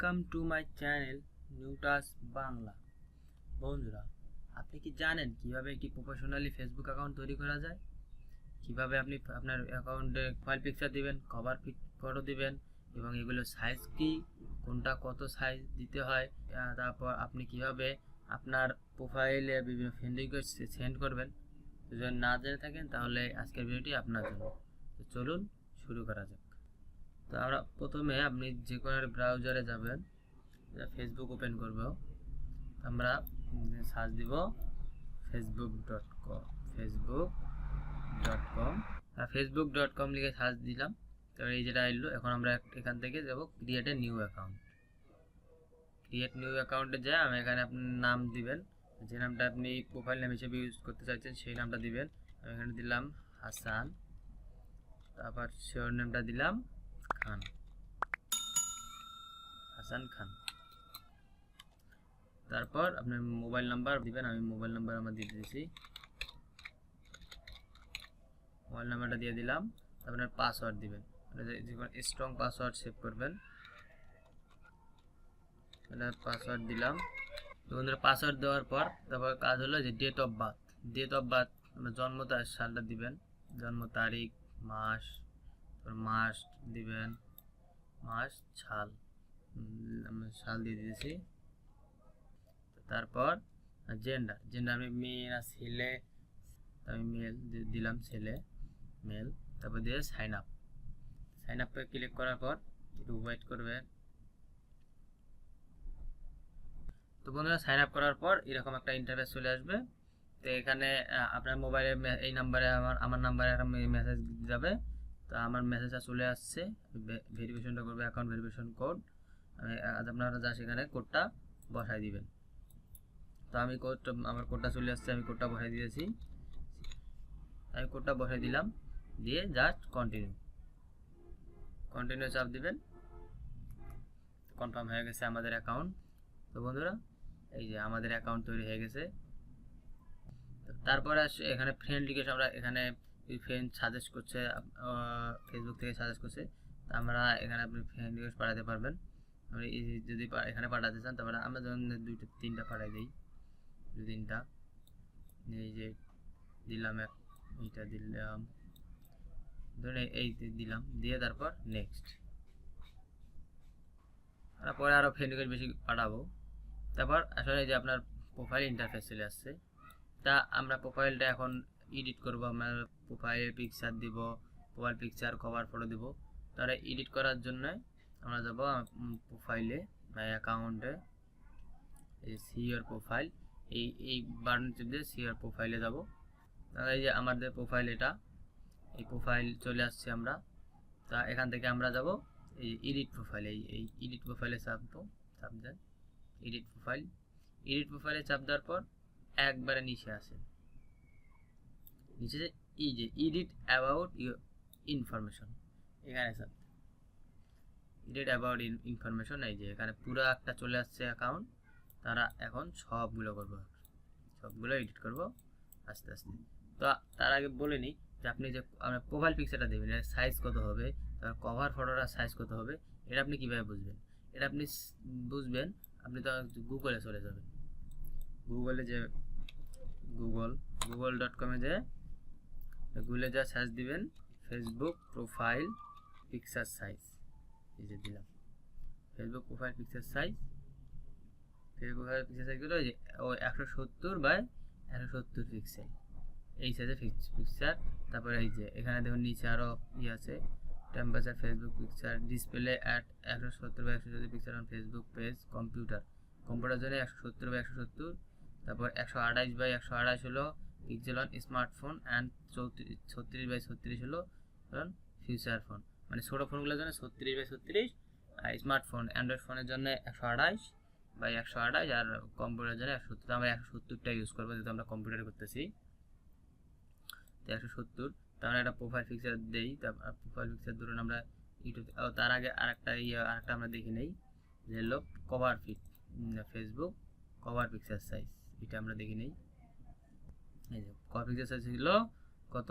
Welcome to my channel নিউটাস বাংলা। বন্ধুরা, আপনি কি জানেন কিভাবে একটি প্রফেশনালি ফেসবুক অ্যাকাউন্ট তৈরি করা যায়? কিভাবে আপনি আপনার অ্যাকাউন্টে প্রোফাইল পিকচার দিবেন, কভার ফটো দিবেন এবং এগুলো সাইজ কি, কোনটা কত সাইজ দিতে হয়, তারপর আপনি কিভাবে আপনার প্রোফাইলে বিভিন্ন ফ্রেন্ড রিকোয়েস্ট সেন্ড করবেন। যদি না জেনে থাকেন তাহলে আজকের ভিডিওটি আপনার জন্য। তো চলুন শুরু করা যাক। তো আমরা প্রথমে আপনি যে কোনো ব্রাউজারে যাবেন, ফেসবুক ওপেন করব, আমরা সার্চ দিব facebook.com facebook.com লিখে সার্চ দিলাম। তো এই যেটা এলো, এখন আমরা এখান থেকে যাব create a new account. Create new অ্যাকাউন্টে যায় আমি এখানে আপনার নাম দিবেন, যে নামটা আপনি প্রোফাইল নাম হিসেবে ইউজ করতে চাইছেন সেই নামটা দিবেন। আমি এখানে দিলাম হাসান, তারপর শিওর নেমটা দিলাম খান, হাসান খান। তারপর আপনার মোবাইল নাম্বার দিবেন, আমি মোবাইল নাম্বার আমার দিয়ে দিয়েছি, মোবাইল নাম্বারটা দিয়ে দিলাম। তারপর পাসওয়ার্ড দিবেন, স্ট্রং পাসওয়ার্ড সেভ করবেন। পাসওয়ার্ড দিলাম। তো বন্ধুরা, পাসওয়ার্ড দেওয়ার পর তারপর কাজ হলো যে ডেট অফ বার্থ আপনার জন্ম সালটা দিবেন, জন্ম তারিখ, মাস, মাস দিবেন, মাস, সাল, আমি সাল দিয়ে দিয়েছি। তারপর জেন্ডার আমি মেয়ে না ছেলে, আমি মেল দিলাম, ছেলে মেল। তারপর দিয়ে সাইন আপে ক্লিক করার পর একটু ওয়েট করবেন। তো বন্ধুরা, সাইন আপ করার পর এরকম একটা ইন্টারফেস চলে আসবে। তো এখানে আপনার মোবাইলে এই নাম্বারে আমার নাম্বারে একটা মেসেজ যাবে। তো আমার মেসেজটা চলে আসছে, ভেরিফিকেশনটা করবে, অ্যাকাউন্ট ভেরিফিকেশন কোড। আপনারা যা সেখানে কোডটা বসাই দিবেন। তো আমি আমার কোডটা চলে আসছে, আমি কোডটা বসাই দিয়েছি। আমি কোডটা বসাই দিলাম, দিয়ে জাস্ট কন্টিনিউ চাপ দিবেন। কনফার্ম হয়ে গেছে আমাদের অ্যাকাউন্ট। তো বন্ধুরা, এই যে আমাদের অ্যাকাউন্ট তৈরি হয়ে গেছে। তারপরে এখানে ফ্রেন্ড রিকোয়েস্ট, আমরা এখানে ফ্রেন্ড সাজেস্ট করছে, ফেসবুক থেকে সাজেস্ট করছে, তো আমরা এখানে আপনি ফ্রেন্ড রিকোয়েস্ট পাঠাতে পারবেন। আপনি যদি এখানে পাঠাতে চান তারপরে আমরা যেমন 2-3টা পাঠাই দিই, 2-3টা, এই যে দিলাম, এইটা দিলাম, ধরুন এই দিলাম, দিয়ে তারপর নেক্সট। পরে আরও ফ্রেন্ড রিকোয়েস্ট বেশি পাঠাবো। তারপর আসলে যে আপনার প্রোফাইল ইন্টারফেস চলে আসছে। তা আমরা প্রোফাইলটা এখন এডিট করব, আমরা প্রোফাইলের পিকচার দিব, প্রোফাইল পিকচার কভার ফটো দিব। তারা এডিট করার জন্য আমরা যাব প্রোফাইলে বা অ্যাকাউন্টে, এই সি ইওর প্রোফাইল, এই বাটন টিপ দিয়ে সি ইওর প্রোফাইলে যাব। তাহলে এই যে আমাদের প্রোফাইল, এই প্রোফাইল চলে আসছে আমরা। তা এখান থেকে আমরা যাব এই এডিট প্রোফাইল, এই এডিট প্রোফাইলে চাপ দেন, এডিট প্রোফাইলে চাপ দেওয়ার পর একবারে নিচে আসেন, নিচে এই যে এডিট অ্যাবাউট ইনফরমেশন, এখানে চাপ এডিট অ্যাবাউট ইনফরমেশন। এই যে এখানে পুরো একটা চলে আসছে অ্যাকাউন্ট। তারা এখন সবগুলো এডিট করব আস্তে আস্তে। তো তার আগে বলে নিই যে আপনি যে আপনার প্রোফাইল পিকচারটা দেবেন, এর সাইজ কত হবে, তার কভার ফটোটার সাইজ কত হবে, এটা আপনি কীভাবে বুঝবেন? এটা আপনি বুঝবেন, আপনি তো গুগলে চলে যাবেন। গুগলে যে google.com-এ যে গুগলে যা সার্চ দিবেন ফেসবুক প্রোফাইল পিকচার সাইজ, এই যে দিলাম Facebook profile picture size. Facebook picture সাইজগুলো ও 170x170 পিক্সেল, এই সাইজের পিকচার। তারপরে এই যে এখানে দেখুন নিচে আরও আছে, temperature Facebook picture display at 170x170 picture on Facebook page computer জন্য 170x170। তারপর 128x128 হলো pixel on smartphone and 36x36 হলো ফিউচার ফোন, মানে ছোটো ফোনগুলোর জন্য 36x36, আর স্মার্টফোন অ্যান্ড্রয়েড ফোনের জন্য 128x128, আর কম্পিউটারের জন্য 170। আমরা 170টা ইউজ করবো যেহেতু আমরা কম্পিউটারে করতেছি, তো 170। তো আমরা একটা প্রোফাইল পিকচার দিই। তারপর প্রোফাইল পিকচার ধরুন আমরা ইউটিউব, তার আগে আরেকটা আমরা দেখে নেই, যে হলো cover Facebook cover picture size, এটা আমরা দেখে নেই। এই যে কভার পিকচার সাইজ ছিল কত,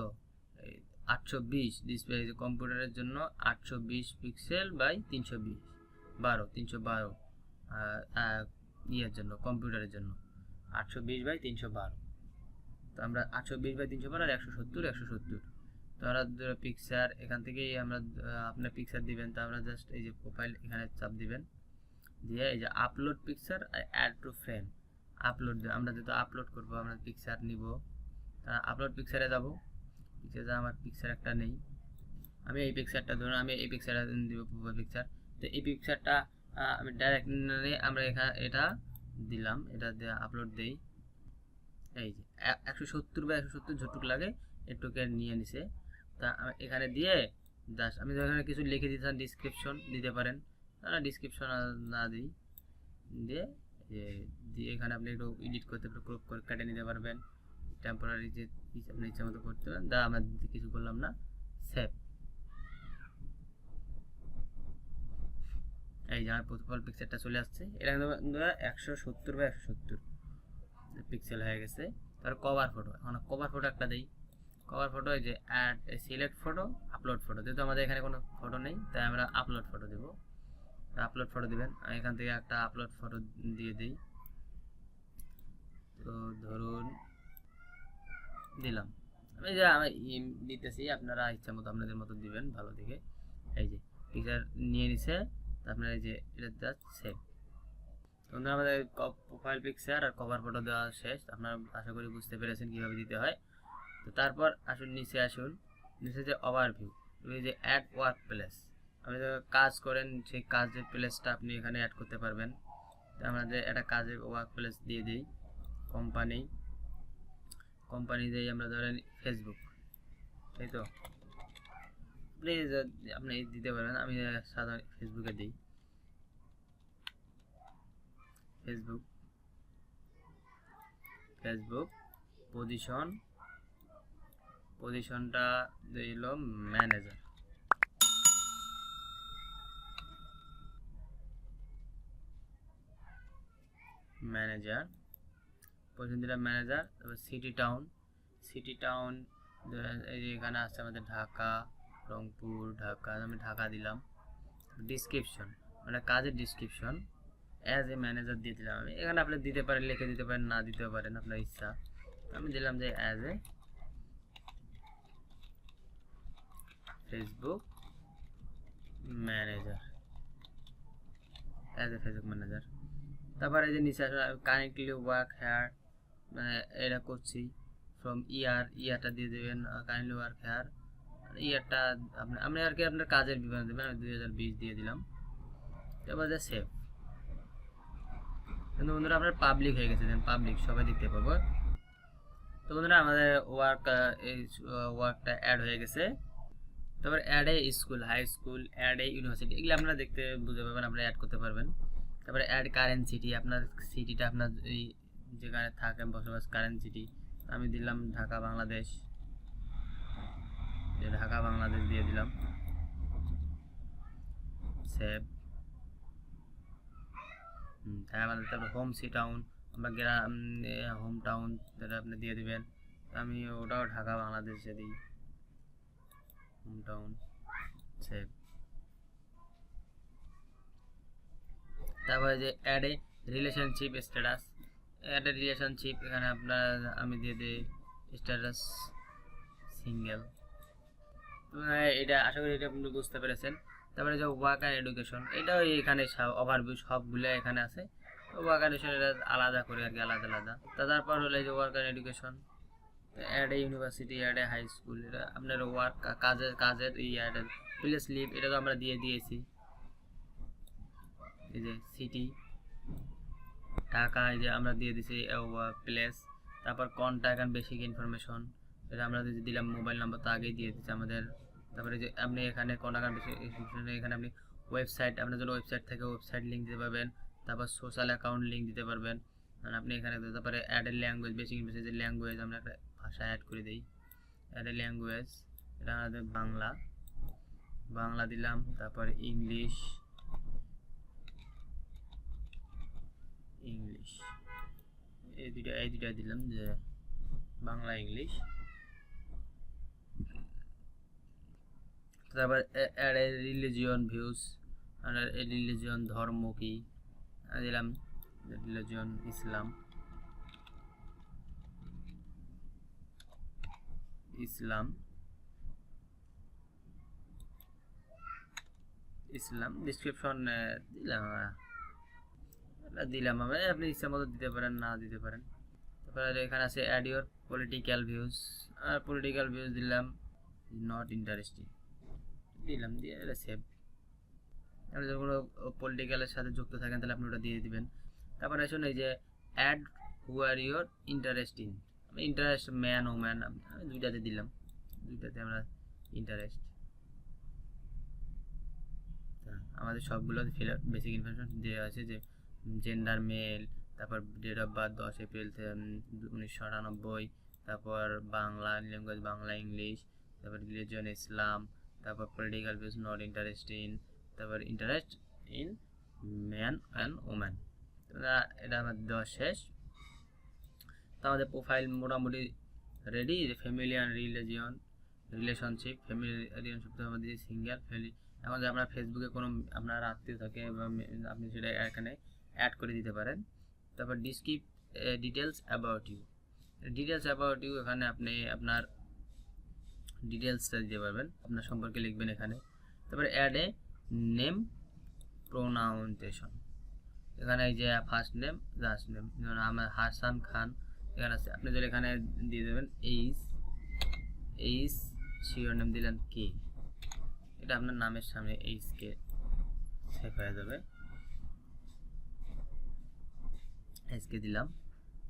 820, ডিসপ্লে কম্পিউটারের জন্য 820 পিক্সেল বাই 320, 312 ইয়ের জন্য, কম্পিউটারের জন্য 820x312। তো আমরা 820x312 আর 170 তো আমরা পিকচার এখান থেকেই আমরা আপনার পিকচার দিবেন। তো আমরা জাস্ট এই যে প্রোফাইল এখানে চাপ দিবেন, দিয়ে এই যে আপলোড পিকচার আর অ্যাড টু ফ্রেম আপলোড, আমরা যেহেতু আপলোড করবো আমরা পিকচার নিব, আপলোড পিকচারে যাব। পিকচারে আমার পিকচার একটা নেই, আমি এই পিকচারটা ধরুন আমি এই পিকচারটা দিব প্রোফাইল পিকচার। তো এই পিকচারটা আমি ডাইরেক্ট আমরা এখানে এটা দিলাম, এটা দিয়ে আপলোড দেই। এই যে 170x170 যতটুকু লাগে এটুকু নিয়ে নিছে। তা এখানে দিয়ে জাস্ট আমি এখানে কিছু লিখে দিতে ডিসক্রিপশন দিতে পারেন, তারা ডিসক্রিপশন না দিই, দিয়ে দিয়ে এখানে আপনি একটু এডিট করতে ক্রপ করে কেটে নিতে পারবেন, টেম্পোরারি যে আপনি ইচ্ছা মতো করতে পারেন। আমরা কিছু করলাম না, সেভ। এই যে আমার প্রোফাইল পিকচারটা চলে আসছে, এটা 170x170 পিক্সেল হয়ে গেছে। তার কভার ফটো, এখন কভার ফটো একটা দেই। কভার ফটো এই যে add select photo upload photo, যেহেতু আমাদের এখানে কোনো ফটো নেই তাই আমরা আপলোড ফটো দেব। আপলোড ফটো দিবেন, এখান থেকে একটা আপলোড ফটো দিয়ে দিই। তো ধরুন দিলাম, আমি যে আমি দিতেছি, আপনারা ইচ্ছা মতো আপনাদের মতো দিবেন ভালো দেখে। এই যে পিকচার নিয়ে নিছে, আপনারা এই যে এটা জাস্ট সেভ। বন্ধুরা আমাদের প্রোফাইল পিকচার আর কভার ফটো দেওয়া শেষ, আপনারা আশা করি বুঝতে পেরেছেন কীভাবে দিতে হয়। তো তারপর আসুন নিচে যে ওভারভিউ, এই যে অ্যাড ওয়ার্ক প্লেস, আপনি যে কাজ করেন সেই কাজের প্লেসটা আপনি এখানে অ্যাড করতে পারবেন। তো আমরা যে একটা কাজের ওয়ার্ক প্লেস দিয়ে দিই, কোম্পানি দিয়ে আমরা ধরেন ফেসবুক, তাই তো প্লিজ আপনি দিতে পারবেন। আমি সাধারণ ফেসবুকে দিই, ফেসবুক পজিশনটা দিল ম্যানেজার, পজিশন দিলাম ম্যানেজার। তারপর সিটি টাউন এই যে এখানে আছে আমাদের ঢাকা, রংপুর, ঢাকা, আমি ঢাকা দিলাম। ডিসক্রিপশন মানে কাজের ডিসক্রিপশন অ্যাজ এ ম্যানেজার দিয়ে দিলাম আমি, এখানে আপনি দিতে পারেন, লিখে দিতে পারেন, না দিতে পারেন আপনার ইচ্ছা। আমি দিলাম যে অ্যাজ এ ফেসবুক ম্যানেজার, তারপরে এই যে নিচে কারেন্টলি ওয়ার্ক হেয়ার, মানে এটা করছি ফ্রম ইয়ারটা দিয়ে দেবেন, কারেন্টলি ওয়ার্ক হেয়ার ইয়ারটা আপনি আর কি আপনার কাজের বিবরণ দেবেন, আমি 2020 দিয়ে দিলাম। এবার যে সেভ। কিন্তু বন্ধুরা আপনার পাবলিক হয়ে গেছে, পাবলিক সবাই দেখতে পাবো। তো বন্ধুরা আমাদের ওয়ার্কটা অ্যাড হয়ে গেছে। তারপর add a school, high school, add a university, এগুলো আপনারা দেখতে বুঝতে পারবেন, আপনারা অ্যাড করতে পারবেন। তারপরে অ্যাড কারেন্ট সিটি, আপনার সিটিটা আপনার এই যেখানে থাকেন বসবাস কারেন্ট সিটি, আমি দিলাম ঢাকা বাংলাদেশ, দিয়ে দিলাম, সেভ। তারপর হোম টাউন, আমরা গ্রাম হোম টাউন যেটা আপনি দিয়ে দিবেন, আমি ওটাও ঢাকা বাংলাদেশে দিই, হোম টাউন, সেভ। তারপরে যে অ্যাড এ রিলেশনশিপ স্ট্যাটাস, এখানে আপনার আমি দিয়ে দিই স্ট্যাটাস সিঙ্গেল। এটা আশা করি এটা আপনি বুঝতে পেরেছেন। তারপরে যে ওয়ার্ক অ্যান্ড এডুকেশন, এটাও এখানে ওভারভিউ সবগুলো এখানে আছে। ওয়ার্ক অ্যান্ড এডুকেশন এটা আলাদা করে আর কি, আলাদা। তারপর হলো এই যে work and education, add a university, add a high school, এটা আপনার ওয়ার্ক কাজের অ্যাড প্লেস লিভ, এটা তো আমরা দিয়ে দিয়েছি। এই যে সিটি ঢাকা, এই যে আমরা দিয়ে দিয়েছি প্লেস। তারপর কন্ট্যাক্ট অ্যান্ড বেসিক ইনফরমেশন, এটা আমরা যদি দিলাম মোবাইল নাম্বার তো আগেই দিয়ে দিচ্ছি আমাদের। তারপরে যে আপনি এখানে কন্ট্যাক্ট অ্যান্ড বেসিক ইনফরমেশন, এখানে আপনি ওয়েবসাইট, আপনার জন্য ওয়েবসাইট থেকে ওয়েবসাইট লিঙ্ক দিতে পারবেন। তারপর সোশ্যাল অ্যাকাউন্ট লিঙ্ক দিতে পারবেন। আপনি এখানে তারপরে add a language, basic information language, আমরা একটা ভাষা অ্যাড করে দিই, অ্যাড এ ল্যাঙ্গুয়েজ, এটা আমাদের বাংলা দিলাম। তারপর ইংলিশ, এই দুইটা দিলাম, যে বাংলা ইংলিশ। তারপর অ্যাড এ রিলিজিয়ন ভিউজ, আমরা রিলিজিয়ন ধর্ম কি দিলাম, রিলিজিয়ন ইসলাম, ইসলাম ইসলাম ডিসক্রিপশন দিলাম আমরা, আপনি ইচ্ছা মতো দিতে পারেন, না দিতে পারেন। তারপরে এখানে আছে অ্যাড ইউর পলিটিক্যাল ভিউজ, আর পলিটিক্যাল ভিউজ দিলাম নট ইন্টারেস্টিং দিলাম, দিয়ে এটা সেভ। আপনি যখন কোনো পলিটিক্যালের সাথে যুক্ত থাকেন তাহলে আপনি ওটা দিয়ে দিবেন। তারপরে আসুন এই যে add who are your interesting, আমি ইন্টারেস্ট ম্যান ওম্যান আমি দুইটাতে দিলাম, দুইটাতে আমরা ইন্টারেস্ট। আমাদের সবগুলো বেসিক ইনফরমেশন দেওয়া আছে, যে জেন্ডার মেল, তারপর ডেট অফ বার্থ 10 এপ্রিল 1998, তারপর বাংলা ল্যাঙ্গুয়েজ বাংলা ইংলিশ, তারপর রিলিজিয়ন ইসলাম, তারপর পলিটিক্যাল ভিউজ নট ইন্টারেস্টিং, তারপর interest in man and woman. এটা আমার দেওয়া শেষ। তো আমাদের প্রোফাইল মোটামুটি ready. Family and relationship, family relationship আমাদের সিঙ্গেল ফ্যামিলি। এখন যে আপনার ফেসবুকে কোনো আপনার আত্মীয় থাকে বা আপনি সেটা এখানে অ্যাড করে দিতে পারেন। তারপর ডিটেলস অ্যাবাউট ইউ, এখানে আপনি আপনার ডিটেলসটা দিতে পারবেন, আপনার সম্পর্কে লিখবেন এখানে। তারপরে অ্যাড এ নেম প্রোনাউন্সিয়েশন, এখানে এই যে ফার্স্ট নেম লাস্ট নেম, যেমন আমার হাসান খান এখানে আছে, আপনি যদি এখানে দিয়ে দেবেন এইচ শিওর নেম দিলেন কে, এটা আপনার নামের সামনে এইচ কে সেভ হয়ে যাবে। এইচ কে দিলাম,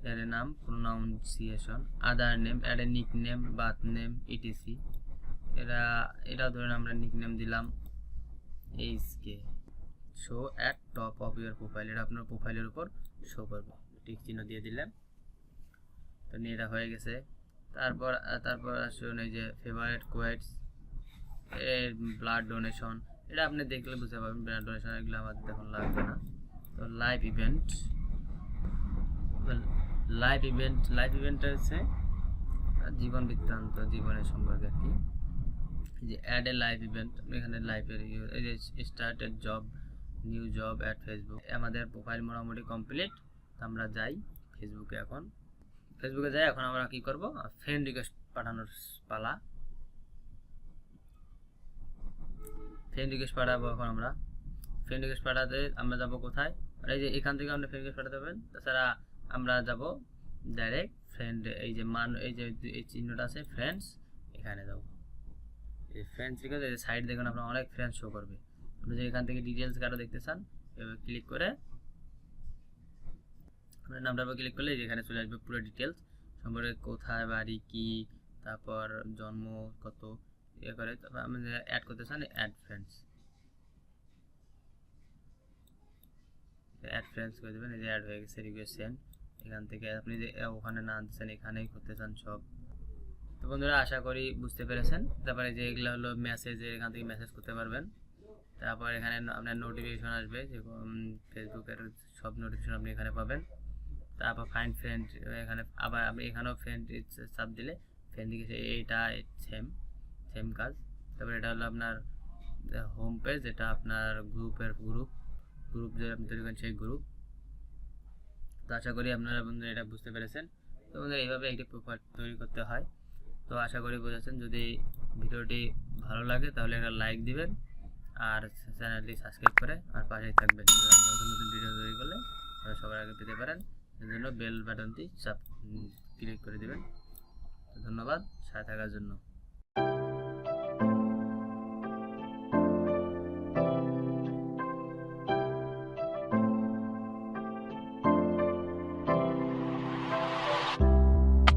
এর নাম pronunciation, other name, add a nickname, birth name, etc. এটা ধরেন আমরা নিক নেম দিলাম H K. Show at top of your profile, এটা আপনার প্রোফাইলের উপর শো করবে, টিক চিহ্ন দিয়ে দিলাম। তো নিয়ে এটা হয়ে গেছে। তারপর আসুন এই যে ফেভারিট কোয়েটস, ব্লাড ডোনেশন, এটা আপনি দেখলে বুঝতে পারবেন, ব্লাড ডোনেশন এগুলো আমাদের এখন লাগবে না। তো লাইভ ইভেন্টটা হচ্ছে জীবন বৃত্তান্ত, জীবনের সম্পর্কে আর কি। যে অ্যাড এ লাইভ ইভেন্ট, এখানে লাইভের এই যে started job, new job at Facebook. আমাদের প্রোফাইল মোটামুটি কমপ্লিট। আমরা যাই ফেসবুকে, এখন ফেসবুকে যাই। এখন আমরা কি করব, ফ্রেন্ড রিকোয়েস্ট পাঠানোর পালা। ফ্রেন্ড রিকোয়েস্ট পাঠাবো। এখন আমরা ফ্রেন্ড রিকোয়েস্ট পাঠাতে আমরা যাব কোথায়, এই যে এখান থেকে আমরা ফ্রেন্ড রিকোয়েস্ট পাঠাতে পারবেন। তাছাড়া আমরা যাব ডাইরেক্ট ফ্রেন্ড, এই যে এই যে এই চিহ্নটা আছে ফ্রেন্ডস, এখানে যাব। এই ফ্রেন্ডস রিকোয়েস্ট, এই সাইড দেখুন আপনার অনেক ফ্রেন্ডস শো করবে। আপনি যদি এখান থেকে ডিটেলস কারো দেখতে চান, এভাবে ক্লিক করে আপনার নামটার উপর ক্লিক করলে এখানে চলে আসবে পুরো ডিটেলস সম্পর্কে, কোথায় বাড়ি কি, তারপর জন্ম কত, ইয়ে করে। তারপর আপনি অ্যাড করতে চান, অ্যাড ফ্রেন্ডস করে দেবেন। এই যে অ্যাড হয়ে গেছে, রিকোয়েস্ট সেন্ড। এখান থেকে আপনি যে ওখানে না আনতে চান, এখানেই করতে চান সব। তো বন্ধুরা আশা করি বুঝতে পেরেছেন। তারপরে যে এগুলো হলো মেসেজ, এখান থেকে মেসেজ করতে পারবেন। তারপর এখানে আপনার নোটিফিকেশন আসবে, যে ফেসবুকের সব নোটিফিকেশন আপনি এখানে পাবেন। তারপর ফাইন্ড ফ্রেন্ড, এখানে আবার আপনি এখানেও ফ্রেন্ড চাপ দিলে ফ্রেন্ড দিকে এইটা সেম কাজ। তারপর এটা হলো আপনার হোম পেজ, এটা আপনার গ্রুপ যে আপনি তৈরি করেন সেই গ্রুপ। তো আশা করি আপনারা বন্ধুরা এটা বুঝতে পেরেছেন। তো বন্ধুরা এইভাবে একটি প্রোফাইল তৈরি করতে হয়। তো আশা করি বুঝেছেন। যদি ভিডিওটি ভালো লাগে তাহলে একটা লাইক দিবেন, আর চ্যানেলটি সাবস্ক্রাইব করে আর পাশেই থাকবেন। নতুন ভিডিও তৈরি করলে সবার আগে পেতে পারেন, এর জন্য বেল বাটনটি ক্লিক করে দেবেন। ধন্যবাদ সাথে থাকার জন্য।